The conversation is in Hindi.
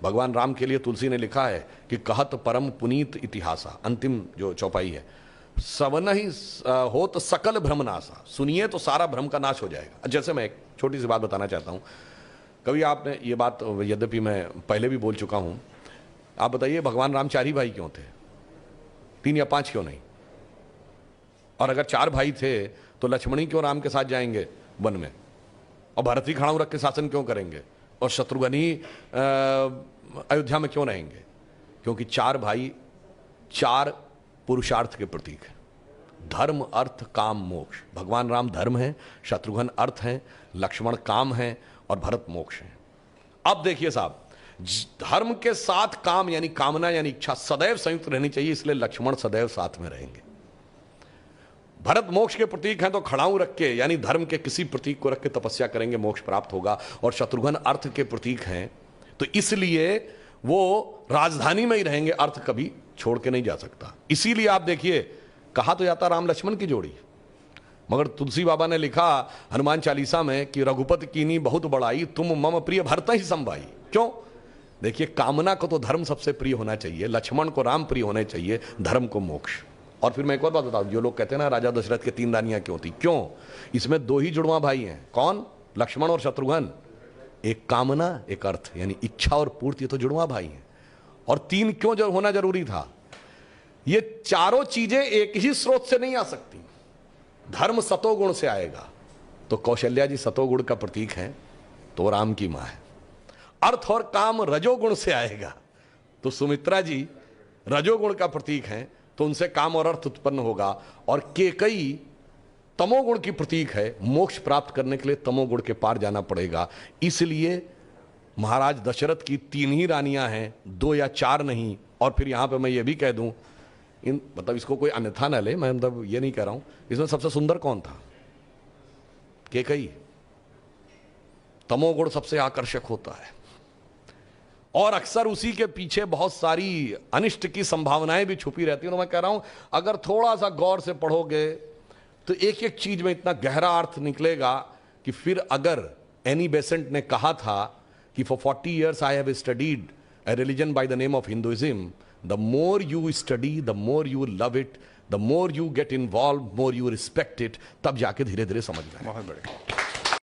भगवान राम के लिए तुलसी ने लिखा है कि कहत परम पुनीत इतिहासा, अंतिम जो चौपाई है, सवन ही हो तो सकल भ्रम नासा, सुनिए तो सारा भ्रम का नाश हो जाएगा। जैसे मैं एक छोटी सी बात बताना चाहता हूं, कभी आपने ये बात, यद्यपि मैं पहले भी बोल चुका हूं, आप बताइए भगवान राम 4 ही भाई क्यों थे, 3 या 5 क्यों नहीं? और अगर 4 भाई थे तो लक्ष्मण ही क्यों राम के साथ जाएंगे वन में, और भरत ही खड़ाऊ रख के शासन क्यों करेंगे, और शत्रुघ्न ही अयोध्या में क्यों रहेंगे? क्योंकि 4 भाई 4 पुरुषार्थ के प्रतीक है, धर्म अर्थ काम मोक्ष। भगवान राम धर्म है, शत्रुघ्न अर्थ है, लक्ष्मण काम है और भरत मोक्ष है। अब देखिए साहब, धर्म के साथ काम यानी कामना यानी इच्छा सदैव संयुक्त रहनी चाहिए, इसलिए लक्ष्मण सदैव साथ में रहेंगे। भरत मोक्ष के प्रतीक हैं तो खड़ाऊ रख के यानी धर्म के किसी प्रतीक को रख के तपस्या करेंगे, मोक्ष प्राप्त होगा। और शत्रुघ्न अर्थ के प्रतीक हैं तो इसलिए वो राजधानी में ही रहेंगे, अर्थ कभी छोड़ के नहीं जा सकता। इसीलिए आप देखिए, कहा तो जाता राम लक्ष्मण की जोड़ी, मगर तुलसी बाबा ने लिखा हनुमान चालीसा में कि रघुपति कीनी बहुत बड़ाई, तुम मम प्रिय भरत ही संभाई। क्यों? देखिए, कामना को तो धर्म सबसे प्रिय होना चाहिए, लक्ष्मण को राम प्रिय होने चाहिए, धर्म को मोक्ष। और फिर मैं एक और बात बताऊं, जो लोग कहते हैं ना राजा दशरथ के 3 रानियां क्यों थी, क्यों? इसमें 2 ही जुड़वा भाई हैं। कौन? लक्ष्मण और शत्रुघ्न। एक कामना, एक अर्थ, यानी इच्छा और पूर्ति, ये तो जुड़वा भाई हैं। और 3 क्यों जो होना जरूरी था? ये चारों चीजें एक ही स्रोत से नहीं आ सकती। धर्म सतोगुण से आएगा तो कौशल्या जी सतोगुण का प्रतीक है, तो राम की मां है। अर्थ और काम रजोगुण से आएगा तो सुमित्रा जी रजोगुण का प्रतीक है, तो उनसे काम और अर्थ उत्पन्न होगा। और केकई तमोगुण की प्रतीक है, मोक्ष प्राप्त करने के लिए तमोगुण के पार जाना पड़ेगा। इसलिए महाराज दशरथ की 3 ही रानियां हैं, 2 या 4 नहीं। और फिर यहां पे मैं ये भी कह दूं, मतलब इसको कोई अन्यथा न ले, मैं मतलब ये नहीं कह रहा हूं, इसमें सबसे सुंदर कौन था? केकई। तमोगुण सबसे आकर्षक होता है और अक्सर उसी के पीछे बहुत सारी अनिष्ट की संभावनाएं भी छुपी रहती हैं। और मैं कह रहा हूं, अगर थोड़ा सा गौर से पढ़ोगे तो एक एक चीज में इतना गहरा अर्थ निकलेगा कि फिर अगर एनी बेसेंट ने कहा था कि for 40 years I have studied a religion by the name of Hinduism, the more you study, the more you love it, the more you get involved, more you respect it, तब जाके धीरे धीरे समझ में आए। बहुत बढ़िया।